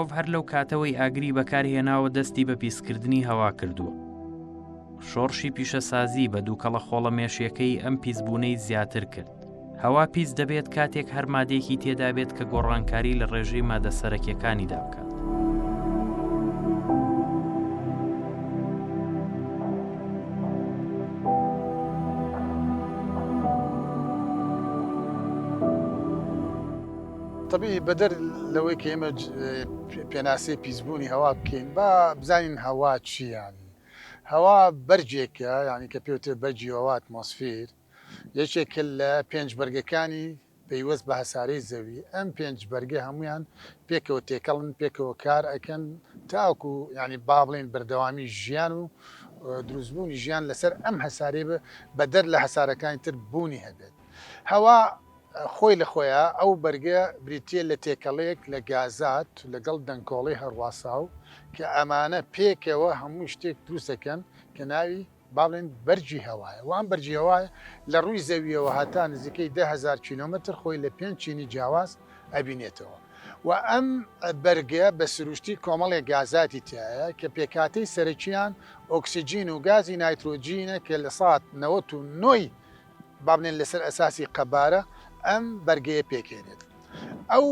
مرۆڤ هەر لەو کاتەوەی ئاگری بەکارهێناوە دەستی بە پیسکردنی هەوا کردووە. شۆڕشی پیشەسازی بە دووکەڵە خۆڵەمێشیەکەی ئەم پیسبوونەی زیاتر کرد. هەوا پیس دەبێت کاتێک هەر مادێکی تێدا بێت کە گۆڕانکاری لە ڕێژەی مادە سەرەکیەکانیدا بکات. طبيعي بەدەر لەوەی کە ئێمە پێناسەی پیسبوونی هەوا بکەین با بزانین هەوا چی ینی. هەوا بەرجێکە ینی کە پێوتێ بەرجی هەوا ئەتمۆسفێر، یەکێکە لە پێنج بەرگەکانی پەیوەست بە هەسارەی زەوی. ئەم پێنج بەرگە هەمویان پێکەوە تێکەڵن، پێکەوە کار ئەکەن تاوەکو ینی با بڵێن بەردەوامی ژیان و دروستبوونی ژیان لەسەر ئەم هەسارەی بەدەر لە هەسارەکانی تر بوونی هەبێت. هەوا خۆی لە خۆیە ئەو بەرگە بریتە لە تێکەڵەیەک لە گازات لەگەڵ دەنگکۆڵی هەرواساو کە ئەمانە پێکەوە هەموو شتێک دروستەکەن کە ناوی با بڵێن بەرجی هەوایە. وان بەرجی هەوایە لە ڕووی زەویەوە هەتا نزیکەی 10,000 کیلۆمتر خۆی لە 5 چینی جیاواز ئەبینێتەوە. و ئەم بەرگە بە سروشتی کۆمەڵێک گازاتی تایە کە پێکاتەی سەرەکییان ئۆکسسیجین و گازی نایترۆجینە کە لە 1990 با بڵێن لەسەر ئەساسی قەبارە ئەم بەرگەیە پێکێنێت. ئەو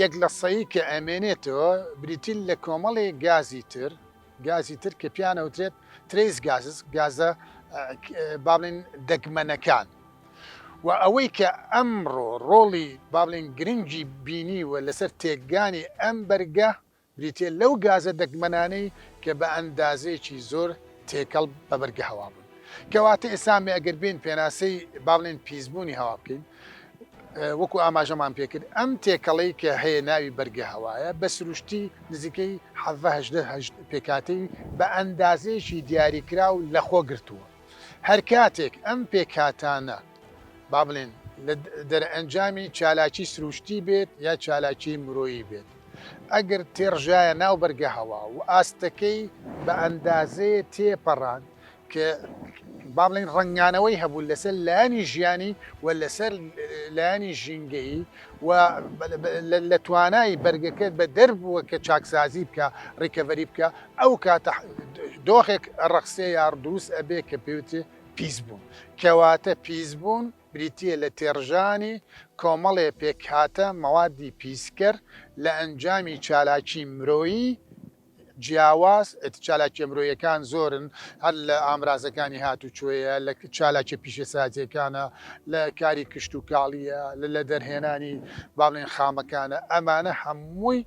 یەک لە سەیی کە ئەمێنێتەوە بریتیل لە کۆمەڵی گازی تر کە پیانەوترێت تریس گازە با بڵێن دەگمەنەکان. و ئەوەی کە ئەمڕۆ ڕۆڵی با بڵێن گرنگی بینیوە لەسەر تێکگانی ئەم بەرگە بریتێ لەو گازە دەگمەنانەی کە بە ئەندازەیەکی زۆر تێکەڵ بە بەرگە هەوا بوون. کەواتە ئێسامی ئەگەر بین پێناسەی با بڵێن پیسبوونی هەوا بکەین، وەکو ئاماژەمان پێکرد ئەم تێکەڵەی کە هەیە ناوی بەرگە هەوایە بە سروشتی نزیکەی 18 پێکاتەی بە ئەندازەیەکی دیاریکرا و لەخۆ گرتووە. هەر کاتێک ئەم پێکاتانە با بڵێن لە دەرئەنجامی چالاکی سروشتی بێت یا چالاکی مرۆیی بێت، ئەگەر تێڕژایە ناو بەرگە هەوا و ئاستەکەی بە ئەندازەیە تێپەڕان کە با بڵێن ڕنگانەوەی هەبوو لەسەر لایانی ژیانی و لەسەر لایانی ژینگەیی و لە توانای بەرگەکە بە دەربووە کە چاکسازی بکە ڕیکەڤەری بکە، ئەو کاتە دۆخێک ڕەخسێ یاڕ دروست ئەبێ کە پێوتێ پیسبوون. کەواتە پیسبوون بریتە لە تێڕژانی کۆمەڵێ پێکهاتە مەوادی پیسکەر لە ئەنجامی چالاکی مرۆیی جیاواز. چالاکی مرۆیەکان زۆرن، هەر لە ئامرازەکانی هاتوچۆیە، لە چالاکی پیشەسازیەکانە، لە کاری کشت و کاڵیە، لە دەرهێنانی با بڵێن خامەکانە. ئەمانە هەمووی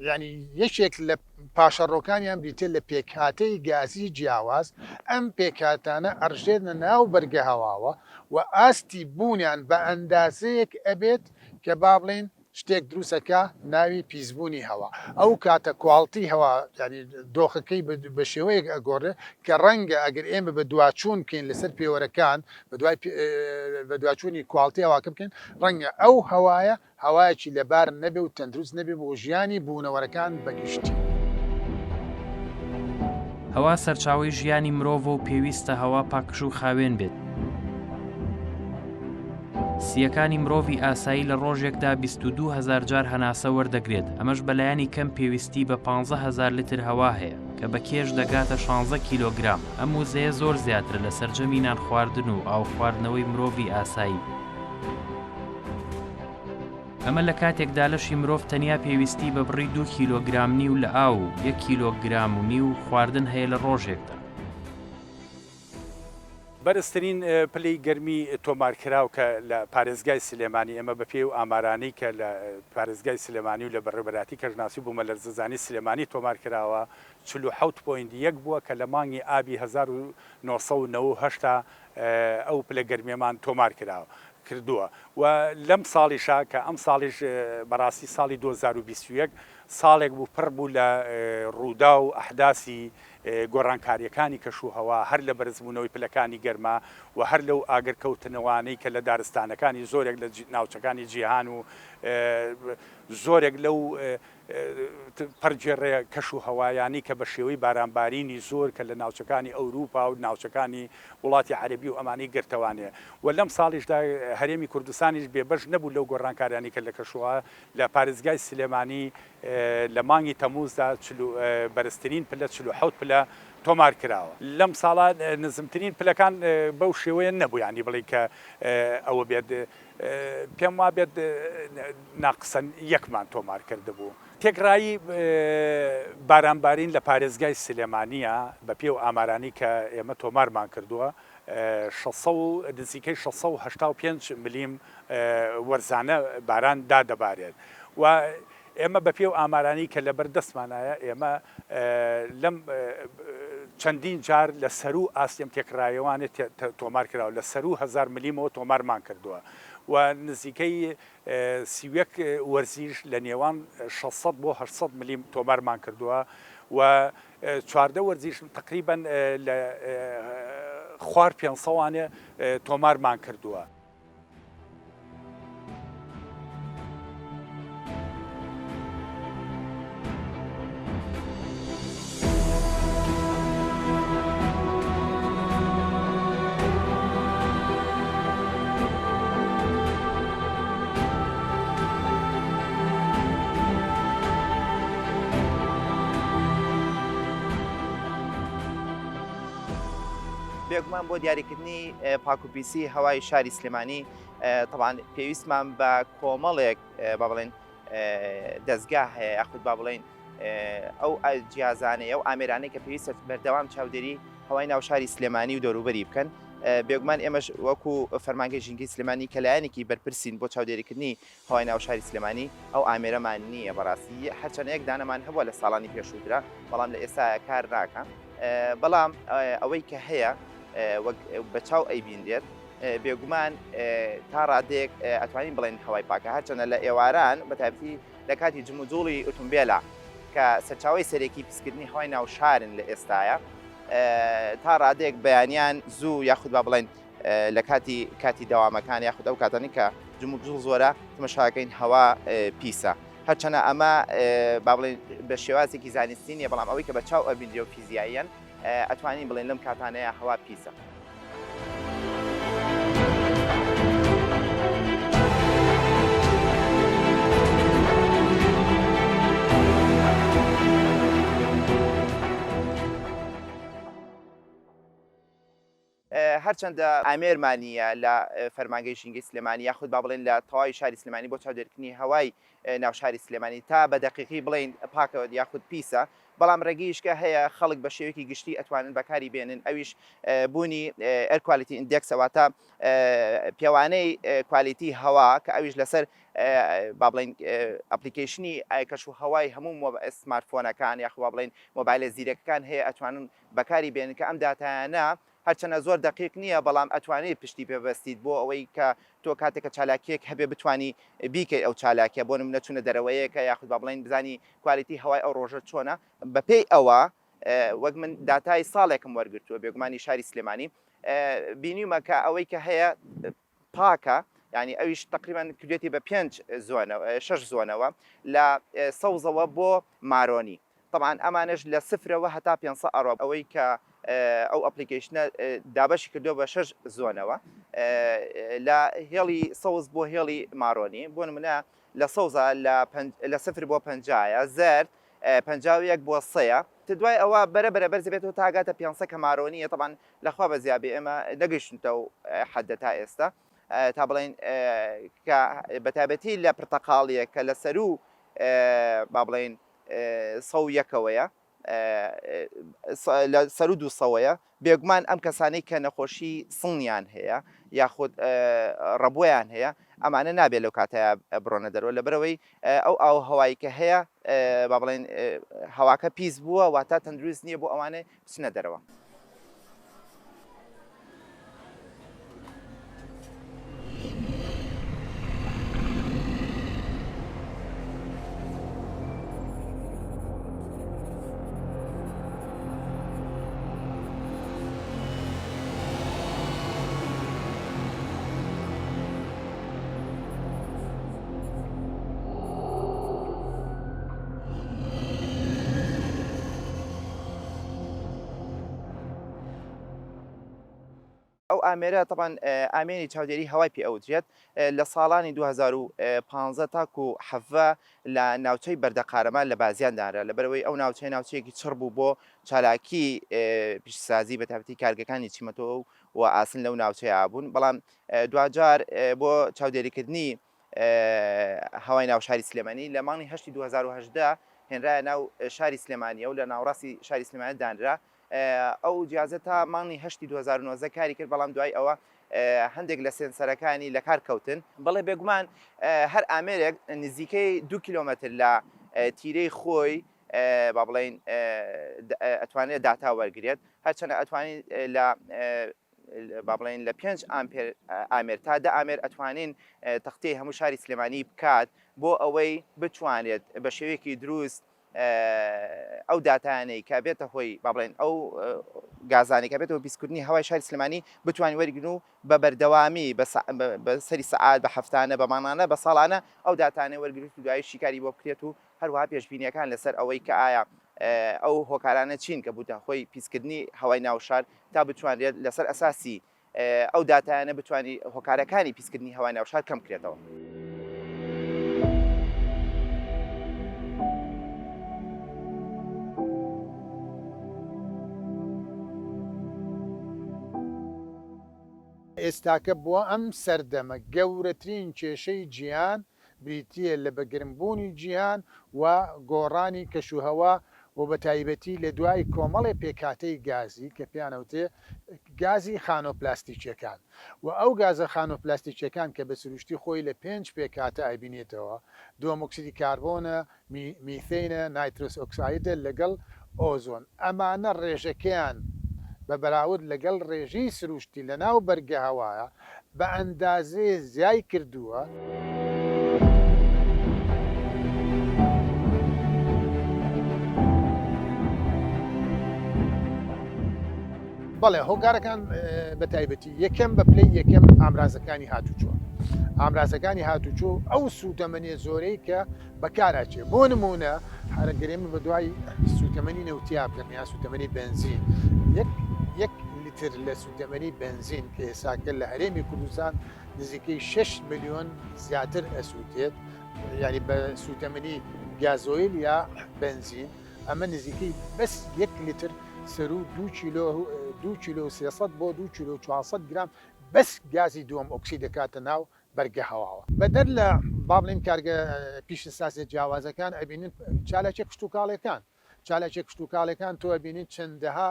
ینی یەکێک لە پاشەڕۆکانیان بریتە لە پێکهاتەی گازی جیاواز. ئەم پێکهاتانە ئەڕژێنە ناو بەرگە هەواوە و ئاستی بوونیان بە ئەندازەیەک ئەبێت کە با بڵێن شتێک دروستەکە ناوی پیسبوونی هەوا. ئەو کاتە کوڵتی هەوا ینی دۆخەکەی بە شێوەیەک ئەگۆڕێ کە ڕەنگە ئەگەر ئێمە بە دواچوون بکەین لەسەر پێوەرەکان بە دواچوونی کوڵتی هەواکە بکەین، ڕەنگە ئەو هەوایە هەوایەکی لەبار نەبێ و تەندروست نەبێ بۆ ژیانی بوونەوەرەکان بەگشتی. هەوا سەرچاوی ژیانی مرۆڤ و پێویستە هەوا پاکش و خاوێن بێت. سیەکانی مرۆڤی ئاسایی لە ڕۆژێکدا 22,000 جار هەناسە وەردەگرێت. ئەمەش بەلایانی کەم پێویستی بە 15,000 لتر هەوا هەیە کە بە کێش دەگاتە 16 کیلۆگرام. ئەم وزەیە زۆر زیاتر لە سەرجەمی نان خواردن و ئاو خواردنەوەی مرۆڤی ئاسایی. ئەمە لە کاتێکدا لەشی مرۆڤ تەنیا پێویستی بە بڕی 2 کیلۆگرام نیو لە ئاو و 1 کیلۆگرام و نیو خواردن هەیە لە ڕۆژێکدا. بەرزترین پلەی گەرمی تۆمارکراو کە لە پارێزگای سلێمانی ئەمە بە پێی و ئامارانەی کە لە پارێزگای سلێمانی و لە بەڕێبەراتی کەژناسی بوومە لە زەزانی سلێمانی تۆمارکراوە 47.1 بووە کە لە مانگی ئابی 1990 ئەو پلە گەرمیەمان تۆمار کردووە. و لەم ساڵیشا کە ئەم ساڵیش بەڕاستی ساڵی 2021 ساڵێک بوو پڕ بوو لە ڕوودا و ئەحداسی گۆڕانکاریەکانی کەشوهەوا هەر لە بەرزبوونەوەی پلەکانی گەرما و هەر لەو ئاگرکەوتنەوەی کە لە دارستانەکانی زۆرێک لە ناوچەکانی جیهان و زۆرێک لەو پەرجێڕێ کەشوهەوایانی کە بە شێوەی بارانبارینی زۆر کە لە ناوچەکانی ئەوروپا و ناوچەکانی وڵاتی عەربی و ئەمانەی گرتەوانێ و لەم ساڵیشدا هەرێمی کوردستانیش بێبەش نەبوو لەو گۆڕانکاریانی کە لە کەشوها لە پارێزگای سلێمانی لە مانگی تەمووزدا بەرزترین پلە 47 پلە تۆمار کراوە لەم ساڵا نزمترین پلەکان بەو شێوەیە نەبوو ینی بڵێ کە ئەوە بێت پێم وا بێت ناقسەن یەکمان تۆمار کرده بوو تێکڕایی بارانبارین لە پارێزگای سلێمانیە بە پێو ئامارانی کە ئێمە تۆمارمان کردووە نزیکەی 685 ملیم وەرزانە باران دادەبارێت و ئێمە بە پێو ئامارانی کە لەبەر دەستمانایە ئێمە لەم چەندین جار لە سەر و ئاسیم تێکڕایەوانێت تۆمار کراوە لە سەر و 1000 ملیمەوە تۆمارمان کردووە و نزیکەی سیوەک وەرزیش لە نێوان 600 بۆ 800 ملیم تۆمارمان کردووە و چواردە وەرزیش تقریباً لە خوار 500وانێ تۆمارمان کردووە. بێگومان بۆ دیاریکردنی پاکوپیسی هەوای شاری سلێمانی طبعاً پێویستمان بە کۆمەڵێک با بڵێن دەستگاه هەیە یاخود با بڵێن ئەو جیازانەیە ئەو ئامێرانەی کە پێویستە بەردەوام چاودێری هەوای ناو شاری سلێمانی و دەوروبەری بکەن بێگومان ئێمەش وەکو فەرمانگەی ژینگەی سلێمانی کە لایەنێکی بەرپرسین بۆ چاودێریکردنی هەوای ناو شاری سلێمانی ئەو ئامێرەمان نییە بەڕاستی هەرچەند یەک دانەمان هەبووە لە ساڵانی پێشووترا بەڵام لە ئێستا کار ناکە بەڵام ئەوەی کە هەیە بە چاو ئەیبیندێت بێگومان تا ڕادێک ئەتوانین بڵێن هەوای پاکە هەرچەنە لە ئێواران بە تایبەتی لە کاتی جموجوڵی ئۆتۆمبیلە کە سەرچاوی سەرێکی پیسکردنی هەوای ناو شارن لە ئێستاە تا ڕادێک بەیانیان زوو یاخود با بڵێن لە کاتی داوامەکان یاخود ئەو کاتانی کە جموجوڵ زۆرە تمەشاکەین هەوا پیسە هەرچەنە ئەمە با بڵێن بە شێوازێکی زانستین نیە بەڵام ئەوەی کە بە چاو ئەبیندێ و فیزیاییان ئەتوانین بڵێن لەم کاتانەیە هەوا پیسە. هەرچەندە ئامێرمانیە لە فەرمانگەی ژینگەی سلێمانی یاخود با بڵێن لە تەواوی شاری سلێمانی بۆ چاودێرکردنی هەوای ناو شاری سلێمانی تا بە دەقیقی بڵێن پاکەوە یاخود پیسە بەڵام ڕێگەیشکە هەیە خەڵک بە شێوەیەکی گشتی ئەتوانن بەکاری بێنن ئەویش بوونی ئەر کوالیتی ئیندێکسەواتە پیاوانەی کوالیتی هەوا کە ئەویش لەسەر با بڵێن ئەپلیکیشنی کەشو هەوای هەموو سمارتفۆنەکان یاخود با بڵێن مۆبایلە زیرەکەکان هەیە ئەتوانن بەکاری بێنن کە ئەم داتایانە هەرچەنە زۆر دقیق نییە بەڵام ئەتوانێت پشتی پێبەستیت بۆ ئەوەی کە تۆ کاتێکە چالاکیەک هەبێ بتانی بیکەیت ئەو چالاکیە بۆ نمونە چوونە دەرەوەیەکە یاخود با بڵێن بزانی کوالیتی هەوای ئەو ڕۆژە چۆنە بەپێی ئەوە وەک من داتای ساڵێکم وەرگرتووە بێگومانی شاری سلێمانی بینیمە کە ئەوەی کە هەیە پاکە ینی ئەویش تقریبان کردێتی بە 6 زۆنەوە لە سەوزەوە بۆ مارۆنی طبعاً ئەمانش لە سفرەوە هەتا 500 ئەڕۆ ئەوەی کە ئەو ئەپلیکیشنە دابەشی کردو بە 6 زۆنەوە لە هێڵی سەوز بۆ هێڵی مارۆنی بۆ نمونە لە سەوزە لە سفر بۆ 50 زرد 51 بۆ 100 دوای ئەوە بەرەبەرە بەرز بێتەوە تاگاتە 500 کە مارۆنیە طبعاً لەخوا بە زیابێ ئێمە نەگەیشتنەوە حەدە تا ئێستا تا بڵێن کە بەتابەتی لە پرتەقاڵیە کە لە سەر و با بڵێن 100ەوەیە لە سەر و 200ەوەیە بێگومان ئەم کەسانەی کە نەخۆشی سڵنیان هەیە یاخود ڕەبوویان هەیە ئەمانە نابێت لەو کاتەیە بڕۆنە دەرەوە لەبەرەوەی ئەو هەوایی کە هەیە با بڵێن هەواکە پیس بووە واتە تەندروست نییە بۆ ئەوانە بچنە دەرەوە. ئامێرە تەبان ئامێنی چاودێری هەوای پێ ئەوجێت لە ساڵانی 2015 تاکو حەڤە لە ناوچەی بەردەقارەمان لە بازیاندارە لەبەرەوەی ئەو ناوچەی ناوچەیەکی چڕ بوو بۆ چالاکی پیشسازی بە تایبەتی کارگەکانی چیمەتۆ و ئاسن لەو ناوچەیە بوون بەڵام دوجار بۆ چاودێریکردنی هەوای ناو شاری سلێمانی لە مانگی هەشتی 2010 هێنرایە ناو شاری سلێمانیە و لە ناوڕاستی شاری سلێمانی دانرا ئەو جیازە تا مانگی هەشتی 2009 کاری کرد بەڵام دوای ئەوە هەندێک لە سێنسەرەکانی لە کار کەوتن بەڵێ بێگومان هەر ئامێرێک نزیکەی 2 کیلۆمەتر لە تیرەی خۆی با بڵێن ئەتوانێت داتا وەرگێت هەرچەندە ئەتوانین لە با بڵێن لە 5 ئامێر تا 10 ئامێر ئەتوانین تەختەی هەموو شاری سلێمانی بکات بۆ ئەوەی بتوانێت بە شێوەیەکی دروست ئەو داتانەی کە بێتە هۆی با بڵێن ئەو گازانی کە بێتەوە بیسکردنی هەوای شاری سلێمانی بتوانین وەرگن و بە بەردەوامی بە سەری سەعات بە هەفتانە بە مانانە بە ساڵانە ئەو داتانەی وەرگرت و دوای شیکاری بۆ بکرێت و هەروەها پێشبینیەکان لەسەر ئەوەی کە ئایا ئەو هۆکارانە چین کە بووتە خۆی پیسکردنی هەوای ناوشار تا بتوانێت لەسەر ئەساسی ئەو داتانە بتوانانی هۆکارەکانی پیسکردنی هەوای ناوشار کەم کرێتەوە. ئێستاکە بۆ ئەم سەردەمە گەورەترین کێشەی جیهان بریتیە لە بەگرمبوونی جیهان و گۆڕانی کەشوهەوا و بە تایبەتی لە دوای کۆمەڵی پێکاتەی گازی کە پیانەوتێ گازی خانۆپلاستیکیەکان و ئەو گازە خانۆپلاستیکیەکان کە بە سروشتی خۆی لە 5 پێکاتە ئایبینێتەوە دۆمۆکسیدی کاربۆنە میثینە نایترۆس ئۆکسایدە لەگەڵ ئۆزۆن ئەمانە ڕێژەکەیان بە بەراورد لەگەڵ ڕێژەی سروشتی لە ناو بەرگە هەوایە بە ئەندازێ زیای کردووە بەڵێ هۆکارەکان بە تایبەتی یەکەم بە پلەی یەکەم ئامرازەکانی هاتوچووە ئامرازەکانی هاتوچۆ ئەو سوتەمەنێ زۆرەی کە بەکاراچێ بۆ نمونە هەرگرێمە بە دوای سوتەمەنی نەوتیابکەن یا سوتەمەنی بنزین یەک لیتر لە سوتەمەنی بنزین کە ئێساکە لە هەرێمی کوردستان نزیکەی 6 ملیۆن زیاتر ئەسووتێت یعنی بە سوتەمەنی گازۆیل یا بنزین ئەمە نزیکەی بەس 1 لیتر سەرو 2 کیلۆ 300 بۆ 2 کیلۆ 400 گرام بەس گازی دووەم ئۆکسید دەکاتە ناو بەرگە هەواوە بەدەر لە با بڵێن کارگە پیشەسازی جیاوازەکان ئەبینن چالاکی کشتتوکاڵەکان چالاکی کشتتوکاڵەکان تۆ ئەبینین چەندەها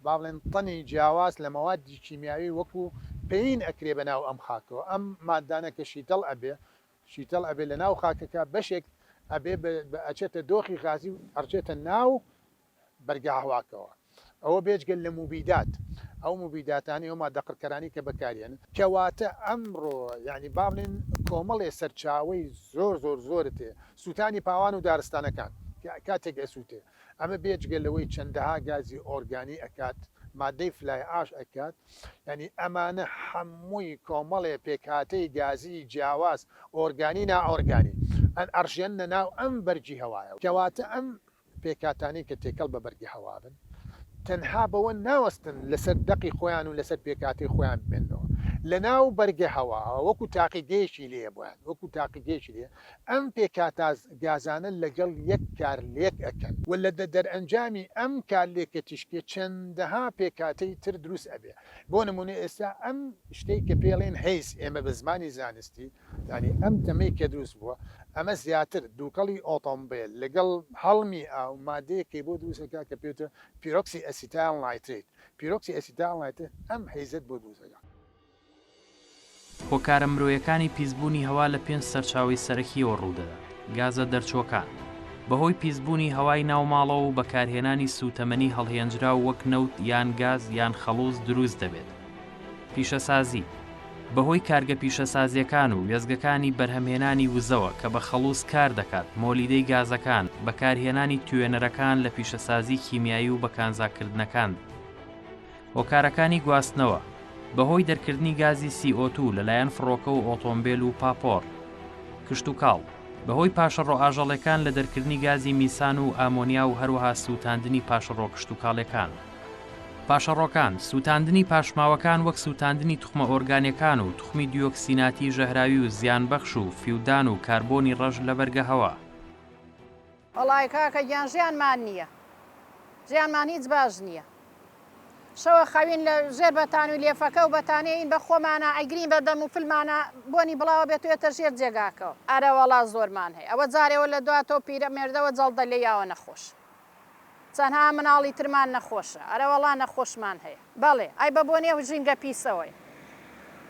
با بڵێن تەنی جیاواز لە مەوادی کیمیاوی وەکو پێین ئەکرێ بە ناو ئەم خاکەوە ئەم مادانە کە شیتەڵ ئەبێ لە ناو خاکەکە بەشێک ئەبێ ئەچێتە دۆخی غازی و ئەرچێتە ناو بەرگە هەواکەوە ئەوە بێجگەل لە موبیدات ئەو موبیداتانی ئەو مادەقڕکەرانی کە بەکارێن کەواتە ئەمڕۆ یعنی با بڵێن کۆمەڵێ سەرچاوی زۆرتێ سووتانی پاوان و دارستانەکان کاتێک ئەسووتێ ئەمە بێجگەلەوەی چەندەها گازی ئۆرگانی ئەکات مادەی فلای ئاش ئەکات ینی ئەمانە هەمووی کۆمەڵێ پێکاتەی گازی جیاواز ئۆرگانی نائۆرگانی ئەن ئەرژێنە ناو ئەم بەرگی هەوایە کەواتە ئەم پێکاتانی کە تێکەڵ بە بەرگی هەوابن تەنها بەوە ناوەستن لەسەر دەقی خۆیان و لەسەر پێکاتی خۆیان بێنەوە لە ناو بەرگە هەوا وەکو تاقیگەیشی لێ بوویان وەکو تاقیگەیشی لێ ئەم پێکاتە گازانە لەگەڵ یەک کار لێک ئەکەن و لە دەرئەنجامی ئەم کار لێکە تیشکێ چەندەها پێکاتەی تر دروست ئەبێ بۆ نمونێ ئێستا ئەم شتەی کە پێڵێن هەیز ئێمە بە زمانی زانستی ینی ئەم تەمەی کە دروست بووە ئەمە زیاتر دووکەڵی ئۆتۆمبیل لەگەڵ هەڵمی ئاو مادەیەکی بۆ دروستەکە کە پێوتە پیرۆکسی ئەسیتال نایتریت پیرۆکسی ئەسیتال نایتریت ئەم هەیزت بۆ دروستەکە هۆکارە مرۆیەکانی پیسبوونی هەوا لە 5 سەرچاوی سەرەکیەوە ڕوودەدات گازە دەرچۆکان بەهۆی پیسبوونی هەوای ناوماڵەوە و بەکارهێنانی سوتەمەنی هەڵهێنجرا وەک نەوت یان گاز یان خەڵوز دروست دەبێت پیشەسازی بەهۆی کارگە پیشەسازیەکان و وێزگەکانی بەرهەمهێنانی وزەوە کە بە خەڵوز کار دەکات مۆلیدەی گازەکان بەکارهێنانی توێنەرەکان لە پیشەسازی کیمیایی و بەکانزاکردنەکان هۆکارەکانی گواستنەوە بەهۆی دەرکردنی گازی CO2 لەلایەن فڕۆکە و ئۆتۆمبیل و پاپۆر کشتتوکاڵ بەهۆی پاشەڕۆ ئاژەڵەکان لە دەرکردنی گازی میسان و ئامۆنیا و هەروەها سووتاندنی پاشەڕۆ کشتتوکاڵەکان پاشەڕۆکان سووتاندنی پاشماوەکان وەک سووتاندنی توخمە ئۆرگانیەکان و توخمی دیۆکسیناتی ژەهراوی و زیانبەخش و فیودان و کاربۆنی ڕەش لە بەرگە هەوا. وەڵای کاکە گیان ژیانمان نییە، ژیانمان هیچ باش نییە. شەوە خەوین لە ژێر بەتان و لێفەکە و بەتانەین بە خۆمانە ئەیگرین بە دەم و فلمانە بۆنی بڵاوە بێتوێتە ژێر جێگاکەەوە. ئەرە وەڵا زۆرمان هەیە. ئەوە جارێەوە لە دواتەوە پیرەمێردەوە جەڵدە لێ یاوە نەخۆش. چەندها مناڵی ترمان نەخۆشە، ئەرە وەڵا نەخۆشمان هەیە. بەڵێ ئەی بە بۆ نێو ژینگە پیسەوەی.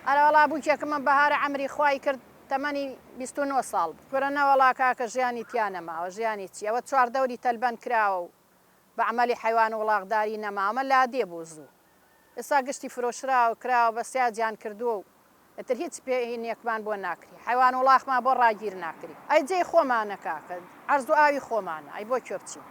ئەرە وەڵا بووکێکە من بەهارە ئەمری خوای کرد تەمەنی 29 ساڵ بوو. کورە نەوەڵا کاکە ژیانی تیا نەماوە، ژیانی چی؟ ئەوە چواردەوری تەلبەن کراوە و بە عملی حیوان و وڵاغداری نەماوە لادێ بوو زوو. ئێستا گشتی فرۆشراوە کراوە بە سیاجیان کردووە و ئەتر هیچ پێینێکمان بۆ ناکری. حیوان وڵاخمان بۆ ڕاگیر ناکری. ئەی جێ خۆمانە کاکە، عەرز و ئاوی خۆمانە، ئەی بۆ کوێ بچین؟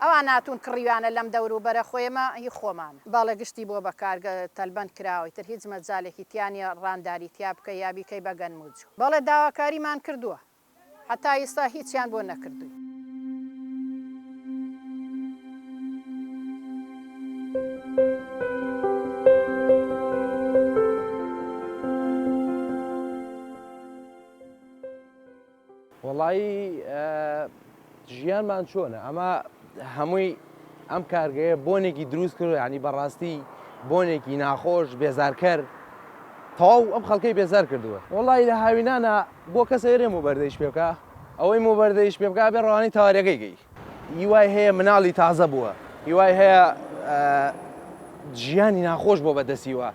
ئەوان ناتون کڕیوانە لەم دەور و بەرە خۆیمە هی خۆمانە. باڵێ گشتی بۆ بەکارگە تەلبەن کراوەی تر هیچ مەجالێکی تیانە ڕانداری تیا بکە یابیکەی بەگەن موجو. بەڵێ داواکاریمان کردووە، حتا ئێستا هیچیان بۆ نەکردووی. وەڵایی ژیانمان چۆنە؟ ئەمە هەمووی ئەم کارگەیە بۆنێکی دروست کرد، ینی بەڕاستی بۆنێکی ناخۆش بێزارکەر تەواو ئەم خەڵکەی بێزار کردووە. وەڵایی لە هاوینانە بۆ کەسە هێرێ موبەردەیش پێ بکە، ئەوەی موبەردەیش پێ بکە بێ ڕەوانی تاوارەکەی گەی. هیوای هەیە مناڵی تازە بووە، هیوای هەیە ژیانی ناخۆش بۆ بەدەستیوە،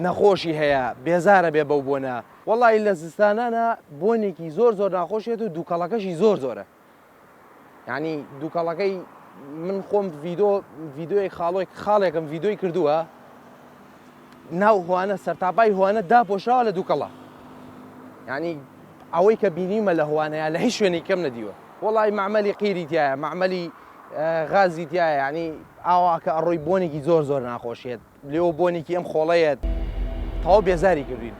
نەخۆشی هەیە بێزارە بێ بەو بۆنە. وەڵی لە زستانانە بۆنێکی زۆر ناخۆشێت و دووکەڵەکەشی زۆرە. یعنی دووکەڵەکەی من خۆم ڤیدۆی خاڵێکم ڤیدۆی کردووە، ناو هوانە سەرتاپای هوانە داپۆشراوە لە دووکەڵە. یعنی ئەوەی کە بینیمە لە هوانەیە لە هیچ شوێنی کەم نەدیوە. وەڵی معمەلی قیری تایە، معمەلی غازی تایە، ینی ئاواکە ئەڕۆی بۆنێکی زۆر ناخۆشێت لێەوە بۆنێکی ئەم خۆڵەیەت تەواو بێزاری کردوین.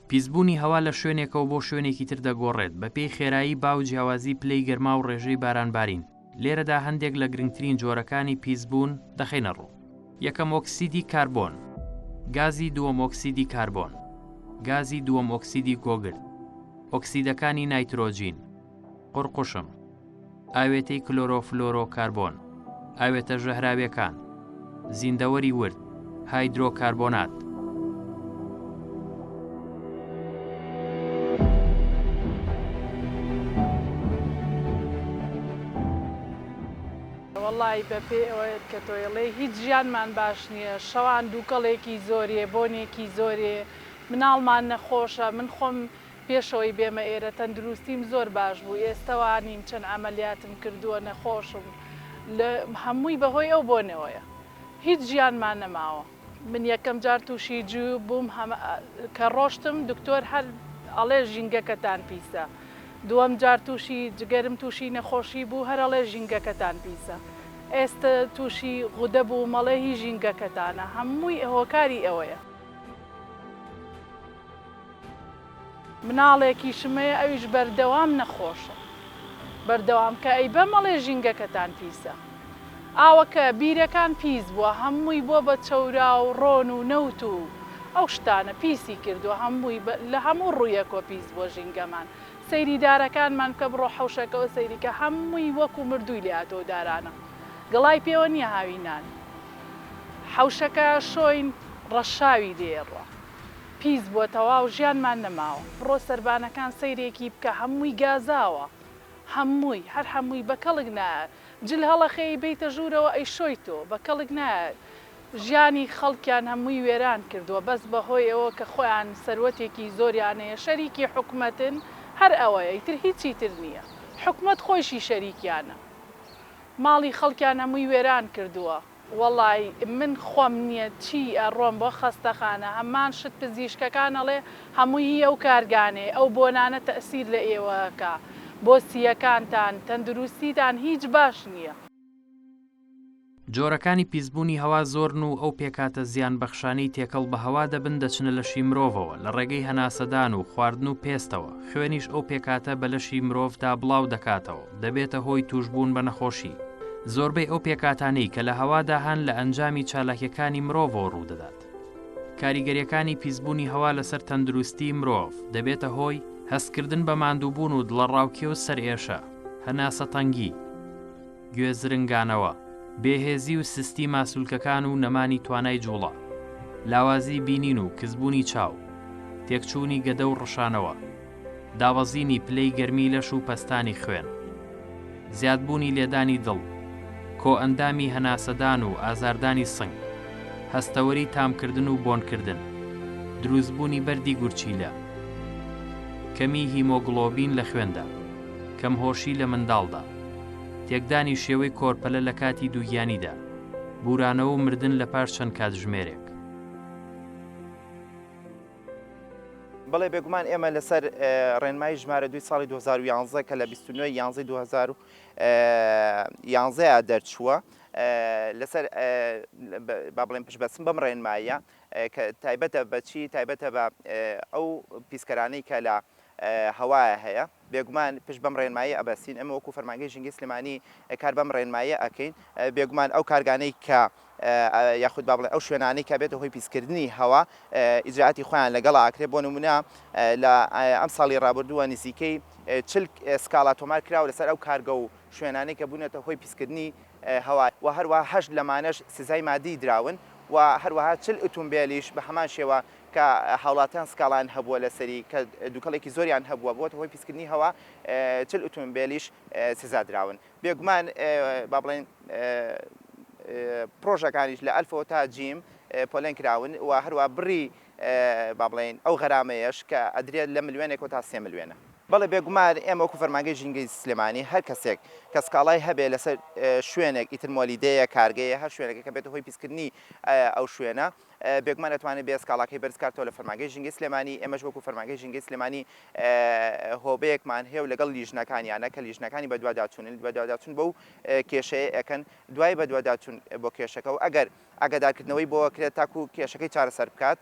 پیسبوونی هەوا لە شوێنێکەوە بۆ شوێنێکی تر دەگۆڕێت بە پێی خێرایی با و جیاوازی پلەی گەرما و ڕێژەی بارانبارین. لێرەدا هەندێک لە گرنگترین جۆرەکانی پیسبوون دەخینە ڕوو. یەکەم ئۆکسیدی کاربۆن، گازی دووەم ئۆکسیدی کاربۆن، گازی دووەم ئۆکسیدی گۆگرد، ئۆکسیدەکانی نایترۆجین، قورقوشم، ئاوێتەی کلۆرۆفلۆرۆ کاربۆن، ئاوێتە ژەهراویەکان، زیندەوەری ورد، هایدرۆکاربۆنات. وەڵی بە پێ ئەوەیە کە تۆیڵێ هیچ ژیانمان باش نییە، شەوان دووکەڵێکی زۆریە، بۆنێکی زۆرێ، مناڵمان نەخۆشە. من خۆم پێشەوەی بێمە ئێرە تەندروستیم زۆر باش بوو، ئێستاوانیم چەند ئەمەلیاتم کردووە نەخۆشم لە هەمووی بەهۆی ئەو بۆنەوەیە. هیچ ژیانمان نەماوە. من یەکەم جار تووشی جوو بووم کە ڕۆشتم دکتۆر هەر ئەڵێ ژینگەکەتان پیسە. دووەم جار تووشی جگەرم تووشی نەخۆشی بوو هەر ئەڵێ ژینگەکەتان پیسە. ئێستا تووشی غودە بوو مەڵێ هی ژینگەکەتانە. هەمووی هۆکاری ئەوەیە. مناڵێکی شمەیە ئەویش بەردەوام نەخۆشە، بەردەوام کە ئەی بە مەڵێ ژینگەکەتان پیسە. ئاوەکە بیرەکان پیس بووە، هەمووی بۆ بە چەورا و ڕۆن و نەوت و ئەو شتانە پیسی کردووە، هەمووی لە هەموو ڕوویەکۆ پیس بۆ ژینگەمان. سەیری دارەکانمان کە بڕۆ حەوشەکەەوە سەیریکە هەمووی وەکو مردووی لاتۆ دارانە، گەڵای پێوە نییە هاوینان. حەوشەکە شۆین ڕەشاوی دێڕە، پیس بووە تەواو ژیانمان نەماوە. بڕۆ سەربانەکان سەیرێکی بکە هەمووی گازاوە، هەمووی هەر هەمووی بە کەڵک نایە. جل هەڵەخەی بیتە ژوورەوە ئەی شۆی تۆ بە کەڵک نایە. ژیانی خەڵکیان هەمووی وێران کردووە بەس بەهۆی ئەوە کە خۆیان سەروەتێکی زۆریانەیە، شەریکی حکومەتن، هەر ئەوەیە ئیتر هیچی تر نییە. حکومەت خۆشی شەریکیانە، ماڵی خەڵکیان هەمووی وێران کردووە. وەڵی من خۆم نییە چی ئەڕۆم بۆ خەستەخانە، هەمان شت پزیشکەکان ئەڵێ هەمووی ئەو کارگانێ ئەو بۆنانە تەئسیر لە ئێوەکە، بۆ سیەکانتان تەندروستیتان هیچ باش نییە. جۆرەکانی پیسبوونی هەوا زۆرن و ئەو پێکاتە زیان بەخشانەی تێکەڵ بە هەوا دەبن دەچنە لەشی مرۆڤەوە لە ڕێگەی هەناسەدان و خواردن و پێستەوە. خوێنیش ئەو پێکاتە بە لەشی مرۆڤدا بڵاو دەکاتەوە، دەبێتە هۆی توشبوون بە نەخۆشی. زۆربەی ئەو پێکاتانەی کە لە هەوادا هەن لە ئەنجامی چالاکیەکانی مرۆڤەوە ڕوودەدات. کاریگەریەکانی پیسبوونی هەوا لەسەر تەندروستی مرۆڤ دەبێتە هۆی هەستکردن بە ماندووبوون و دڵەڕاوکێ و سەرئێشە، هەناسەتەنگی، گوێزرنگانەوە، بێهێزی و سستی ماسوولکەکان و نەمانی توانای جوڵە، لاوازی بینین و کزبوونی چاو، تێکچوونی گەدە و ڕشانەوە، داوەزینی پلەی گەرمی لەش و پەستانی خوێن، زیادبوونی لێدانی دڵ، کۆئەندامی هەناسەدان و ئازاردانی سنگ، هەستەوەری تامکردن و بۆنکردن، دروستبوونی بەردی گورچیلە، کەمی هیمۆگلۆبین لە خوێندا، کەمهۆشی لە منداڵدا، تێکدانی شێوەی کۆرپەلە لە کاتی دووگیانیدا، بورانەوە و مردن لە پاش چەند کاتژمێرێک. بەڵێ بێگومان ئێمە لەسەر ڕێنمایی ژمارە 2 ساڵی 2011 کە لە 29/11/2011 دەرچووە لەسەر با بڵێن پشبەسم بەم ڕێنماییە کە تایبەتە بەچی تایبەتە بە ئەو پیسکەرانەی کە لە هەوایە هەیە بێگومان پشت بەم ڕێنمایی ئەبەسین ئەمە وەکو فەرمانگەی ژینگەی سلێمانی کار بەم ڕێنماییە ئەکەین بێگومان ئەو کارگانەی کە یاخود با بڵێن ئەو شوێنانەی کە بێتە هۆی پیسکردنی هەوا ئیجراعاتی خۆیان لەگەڵ ئاکرێ بۆ نمونە لە ئەم ساڵی ڕابردووە نزیکەی 40 سکاڵا تۆمار کراوە لەسەر ئەو کارگە و شوێنانەی کە بوونێتە هۆی پیسکردنی هەوا و هەروەها 8 لەمانەش سزای مادی دراون و هەروەها 40 ئۆتۆمبیلیش بە هەمان شێوە کە هاوڵاتیان سکاڵان هەبووە لەسەری کە دووکەڵێکی زۆریان هەبووە بۆتە هۆی پیسکردنی هەوا 40 ئۆتۆمبیلیش سزا دراون بێگومان با بڵێن پرۆژەکانیش لە ئەلفەوە تا جیم پۆلێن کراون و هەروە بڕی با بڵێن ئەو غەرامەیەش کە ئەدرێت لە ملیۆنێکەوە تا 3 ملیۆنە. بەڵێ بێگومان ئێمە وەکو فەرمانگەی ژینگەی سلێمانی هەر کەسێک کە سکاڵای هەبێ لەسەر شوێنێک ئیتر مۆلیدەیە کارگەیە هەر شوێنێکە کە بێتە هۆی پیسکردنی ئەو شوێنە بێگومان دەتوانێت بێ سکاڵاکەی بەرزکارتەوە لە فەرمانگەی ژینگەی سلێمانی ئێمەش وەکو فەرمانگەی ژینگەی سلێمانی هۆبەیەکمان هەیە و لەگەڵ لیژنەکانیانە کە لیژنەکانی بە دواداچوون بەدواداچوون بەو کێشەیە ئەەکەن دوای بە دواداچوون بۆ کێشەکە و ئەگەر ئاگادارکردنەوەی بۆ کرێت تاکو کێشەکەی چارەسەر بکات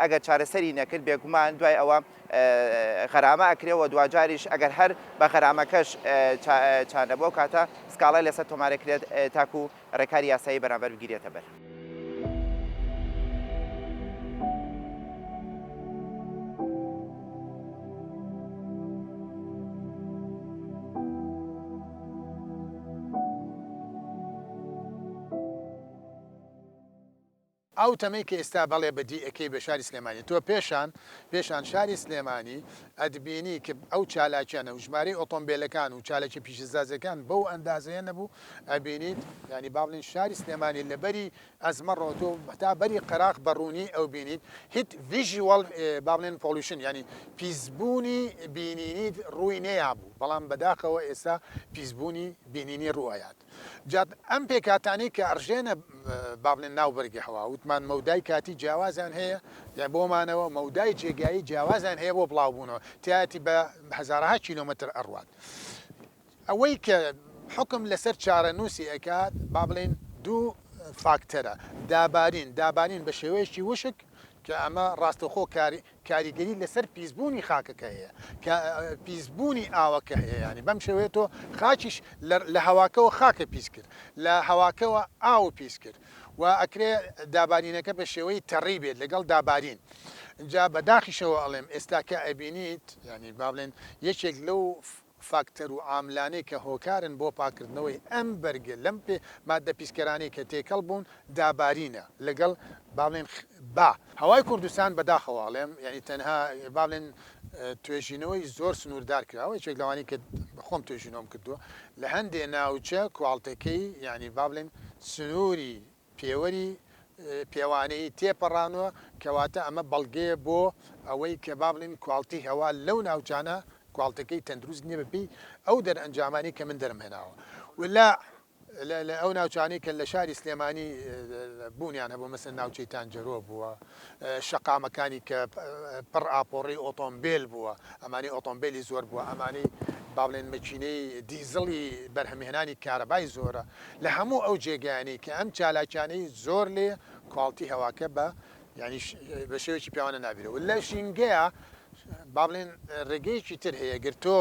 ئەگەر چارەسەری نەکرد بێگومان دوای ئەوە غەرامە ئەکرێەوە دوجاریش ئەگەر هەر بە غەرامەکەش چانەبوو کاتە سکاڵای لەسەر تۆمارەکرێت تاکو ڕێکاری یاسایی بەرامبەر بگیرێتە بەر. ئەو تەمەی کە ئێستا بەڵێ بەدی ئەەکەی بە شاری سلێمانی تۆ پێشان شاری سلێمانی ئەدبینی کە ئەو چالاکیانە و ژمارەی ئۆتۆمبیلەکان و چالێکی پیشزازەکان بەو ئەندازەیە نەبوو ئەبینیت ینی با بڵین شاری سلێمانی لەبەری ئەزمەڕۆ تۆ تا بەری قەراق بەڕوونی ئەو بینیت هیچ ڤیژوەڵ با بڵێن پۆلیوشن ینی پیسبوونی بینینیت ڕووی نەیە بوو بەڵام بەداخەوە ئێستا پیسبوونی بینینی ڕوایات. جات ئەم پێکاتانی کە ئەڕژێنە با بڵێن ناوبەرگی هەوا وتمان مەودای کاتی جیاوازیان هەیە یان بۆمانەوە مەودای جێگایی جیاوازیان هەیە بۆ بڵاوبوونەوە تیاتی بە 1000 کیلۆمتر ئەڕوات. ئەوەی کە حکم لەسەر چارەنووسی ئەکات با بڵێن دوو فاکتەرە دابارین بە شێوەیەکی وشک کە ئەمە ڕاستەخۆ کاریگەری لەسەر پیسبوونی خاکەکە هەیە کە پیسبوونی ئاوەکە هەیە ینی بەم شێوەیە تۆ خاکیش لە هەواکەوە خاکە پیس کرد لە هەواکەوە ئاو پیس کرد و ئەکرێ دابارینەکە بە شێوەی تەڕی بێت لەگەڵ دابارین. اینجا بەداخیشەوە ئەڵێم ئێستاکە ئەبینیت ینی با بڵێن یەکێک لەو فاکتەر و ئاملانەی کە هۆکارن بۆ پاکردنەوەی ئەم بەرگە لەم پێ مادە پیسکەرانی کە تێکەڵ بوون دابارینە لەگەڵ باڵێن با هەوای کوردستان بەداخەواڵێم ینی تەنها باڵێن توێژینەوەی زۆر سنووردار کراوە چێک لەوانی کە خۆم توێژینەوەم کردووە لە هەندێ ناوچە کوواڵتەکەی ینی با بڵێن سنووری پێوەری پێوانەی تێپەڕانەوە کەواتە ئەمە بەڵگەیە بۆ ئەوەی کە با بڵێن کوالتی هەوا لەو ناوچانە کوالتەکەی تەندروست نییە بەپی ئەو دەرئەنجامانی کە من دەرمهێناوە ولا ئەو ناوچانی کە لە شاری سلێمانی بوونیان هەبوو مەسن ناوچەی تانجەرۆ بووە شەقامەکانی کە پڕ ئاپۆڕی ئۆتۆمبیل بووە ئەمانی ئۆتۆمبیلی زۆر بووە ئەمانی با بڵێن مەچینەی دیزڵی بەرهەمهێنانی کارەبای زۆرە لە هەموو ئەو جێگانی کە ئەم چالاکیانەی زۆر لێ کوالتی هەواکە بە ینی بە شێوەیەکی پیاوانە نابێتەوە لە ژینگەیە با بڵێن ڕێگەیەکی تر هەیە گرتۆ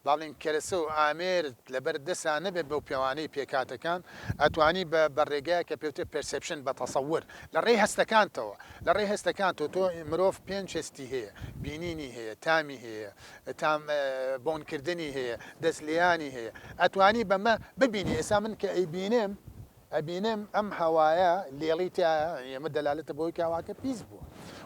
باڵین کەرەسە و ئامێرت لەبەر دەسان نەبێت بەو پێوانەی پێکاتەکان ئەتوانی بە ڕێگایە کە پێوتە پرسپشن بە تەسەور لە ڕێی هەستەکانتەوە لە ڕێی هەستەکانەوە تۆ مرۆڤ پێنج هەستی هەیە بینینی هەیە تامی هەیە تام بۆنکردنی هەیە دەستلیانی هەیە ئەتوانی بەمە ببینی ئێستا من کە ئەبینم ئەم هەوایە لێڵی تا ئێمە دەلالێتە بۆی کاواکە پیس بووە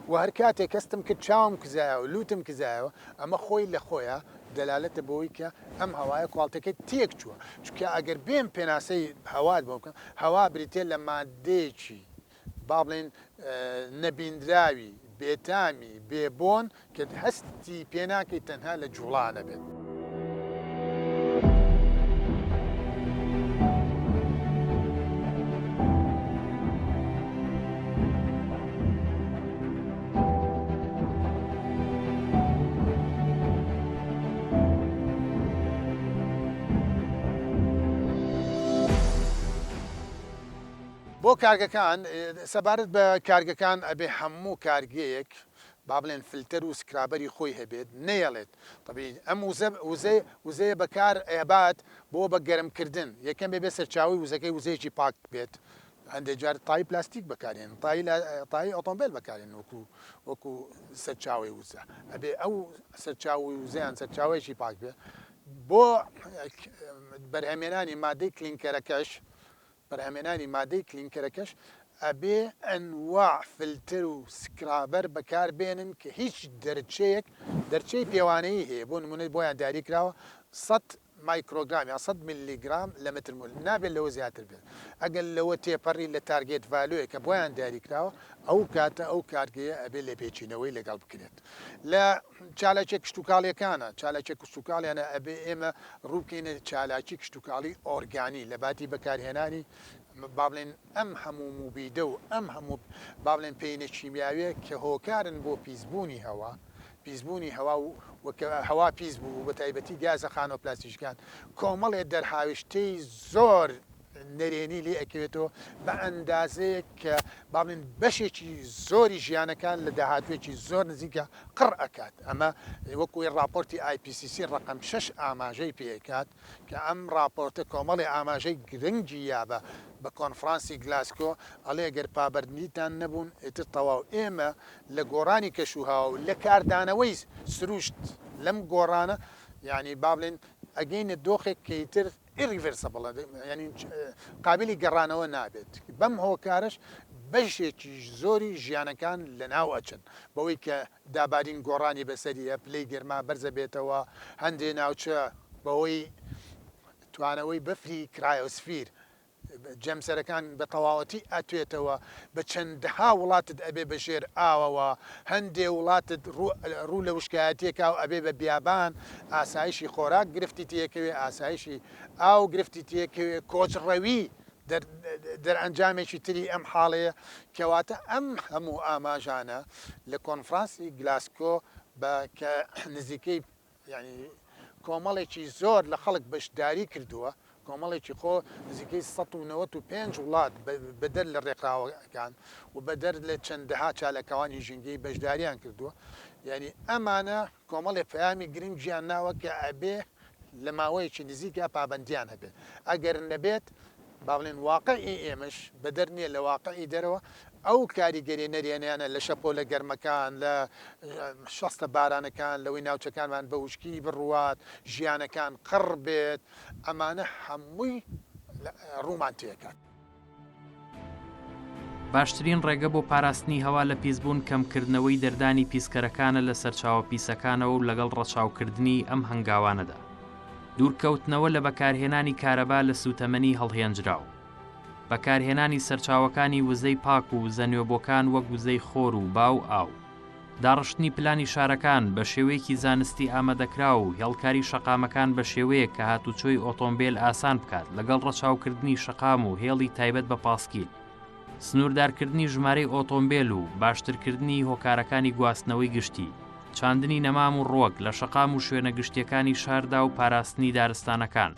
و هەر کاتێک کەستم کرد چاوم کزایە و لوتم کزایەوە ئەمە خۆی لە خۆیە دەلالێتە بەوەی کە ئەم هەوایە کوڵتەکەی تێک چووە چکە ئەگەر بێن پێناسەی هەوات بۆ بکەم هەوا بریتێ لە مادەیەکی با بڵێن نەبیندراوی بێتامی بێبۆن کە هەستی پێناکەی تەنها لە جوڵانە بێت. بۆ کارگەکان سەبارەت بە کارگەکان ئەبێ هەموو کارگەیەک با بڵێن فلتەر و سکرابەری خۆی هەبێت نەیەڵێت طبعی ئەم وزەیە بەکار ئێبات بۆ بە گەرمکردن یەکەم بێ سەرچاوی وزەکەی وزەیەکی پاک بێت هەندێک جار تای پلاستیک بەکارێن تای ئۆتۆمبیل بەکارێن وەکو سەرچاوی وزە ئەبێ ئەو سەرچاوی وزەیان سەرچاوەیەکی پاک بێت بۆ بەرهەمێنانی مادەی کلینکەرەکەش بەرهەمێنانی مادەی کلینکەرەکەش ئەبێ ئەنواع فلتر و سکرابەر بەکاربێنن کە هیچ دەرچەی پێوانەیە هەیە بۆ نمونەی بۆیان دیاریکراوە 100 مایکرۆگرام یا 100 میلیگرام لە متر مول نابێت لەوە زیاتر بێت ئەگەر لەوە تێپەڕی لە تارگێت ڤالوێ کە بۆیان دیاریکراوە ئەو کاتە ئەو کارگەیە ئەبێ لە پێچینەوەی لەگەڵ بکرێت لە چالاکێک کشتتوکاڵیەکانە چالاکێک کشتتوکاڵیانە ئەبێ ئێمە ڕووکەینە چالاکی کشتتوکاڵی ئۆرگانی لە باتی بەکارهێنانی با بڵێن ئەم هەموو موبیدە و ئەم هەموو با بڵێن پێینە چیمیاویە کە هۆکارن بۆ پیسبوونی هەوا پیسبوونی هەوا و هەوا پیس بوو بە تایبەتی گازە خانە و پلاستیکەکان کۆمەڵێ دەرهاویشتەی زۆر نەرێنی لێ ئەکەوێتەوە بە ئەندازەیە کە با بڵێن بەشێکی زۆری ژیانەکان لە داهاتوێکی زۆر نزیکە قڕ ئەکات ئەمە وەکوی راپۆرتی IPCC ڕقم 6 ئاماژەی پێکات کە ئەم راپۆرتە کۆمەڵی ئاماژەی گرنگی یابە بە کۆنفرانسی گلاسکۆ ئەڵێ گەر پابەرنیتان نەبوون ئێتر تەواو ئێمە لە گۆڕانی کەشوهاو و لە کاردانەوەی سروشت لەم گۆڕانە یعنی با بڵێن ئەگەینە دۆخێک کەیتر ئیریڤرسەبڵ ینی قابلی گەڕانەوە نابێت بەم هۆکارش بەشێکی زۆری ژیانەکان لە ناو ئەچن بەوەی کە دابارین گۆڕانی بەسەریە پلەی گەرما بەرزە بێتەوە هەندێ ناوچە بەوەی توانەوەی بەفری کرایۆسفیر جەمسەرەکان بە تەواوەتی ئەتوێتەوە بە چەندەها وڵاتت ئەبێ بە ژێر ئاوەوە هەندێ وڵاتت ڕوو لە وشکایەتێکا و ئەبێ بە بیابان ئاسایشی خۆراک گرفتی تێکەوێ ئاسایشی ئاو گرفتی تێکەوێ کۆچڕەوی دەرئەنجامێکی تری ئەم حاڵەیە کەواتە ئەم هەموو ئاماژانە لە کۆنفرانسی گلاسکۆ بە کە نزیکەی ینی کۆمەڵێکی زۆر لە خەڵک بەشداری کردووە کۆمەڵێکی خۆ نزیکەی 1995 وڵات بەدەر لە ڕێکراوەکان و بەدەر لە چەندەها چالەکەوانی ژینگەی بەشداریان کردووە یعنی ئەمانە کۆمەڵێ پەیامی گرنگیان ناوە کە ئەبێ لە ماوەیەکی نزیکە پابەندیان هەبێت ئەگەر نەبێت با بڵێن واقعی ئێمەش بەدەر نییە لە واقعی دەرەوە ئەو کاریگەری نەرێنیانە لە شەپۆ لە گەرمەکان لە شەستە بارانەکان لەوەی ناوچەکانمان بە وشکی بڕوات ژیانەکان قڕ بێت ئەمانە هەمووی ڕوومان تێکات. باشترین ڕێگە بۆ پاراستنی هەوا لە پیسبوون کەمکردنەوەی دەردانی پیسکەرەکانە لە سەرچاوە پیسەکانەوە و لەگەڵ ڕەچاوکردنی ئەم هەنگاوانەدا. دوورکەوتنەوە لە بەکارهێنانی کارەبا لە سوتەمەنی هەڵهێنجراو. بەکارهێنانی سەرچاوەکانی وزەی پاک و زەنوێبۆکان وەک وزەی خۆر و باو ئاو. داڕشتنی پلانی شارەکان بە شێوەیەکی زانستی ئامادەکرا و هێڵکاری شەقامەکان بە شێوەیە کە هاتوچۆی ئۆتۆمبیل ئاسان بکات لەگەڵ ڕەچاوکردنی شەقام و هێڵی تایبەت بە پاسکیل. سنووردارکردنی ژمارەی ئۆتۆمبیل و باشترکردنی هۆکارەکانی گواستنەوەی گشتی. چاندنی نەمام و ڕۆک لە شەقام و شوێنە گشتیەکانی شاردا و پاراستنی دارستانەکان.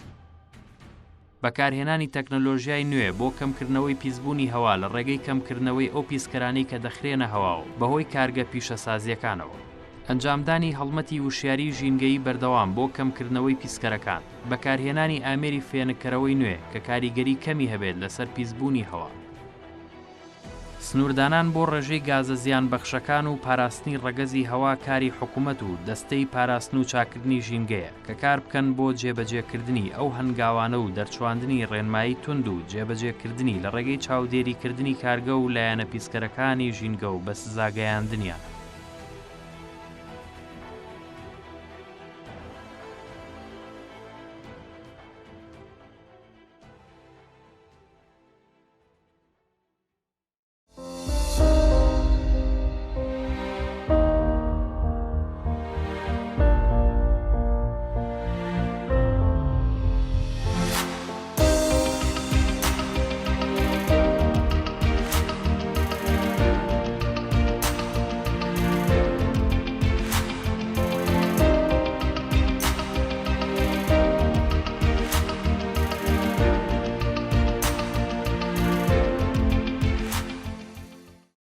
بەکارهێنانی تەکنۆلۆژیای نوێ بۆ کەمکردنەوەی پیسبوونی هەوا لە ڕێگەی کەمکردنەوەی ئەو پیسکەرانی کە دەخرێنە هەواوە بەهۆی کارگە پیشەسازیەکانەوە. ئەنجامدانی هەڵمەتی وشیاری ژینگەیی بەردەوام بۆ کەمکردنەوەی پیسکەرەکان، بەکارهێنانی ئامێری فێنکەرەوەی نوێ کە کاریگەری کەمی هەبێت لەسەر پیسبوونی هەوا. سنووردانان بۆ ڕێژەی گازە زیان بەخشەکان و پاراستنی ڕەگەزی هەوا کاری حکوومەت و دەستەی پاراستن و چاکردنی ژینگەیە کە کار بکەن بۆ جێبەجێکردنی ئەو هەنگاوانە و دەرچواندنی ڕێنمایی تند و جێبەجێکردنی لە ڕێگەی چاودێریکردنی کارگە و لایەنە پیسکەرەکانی ژینگە و بە سزاگەیاندنیان.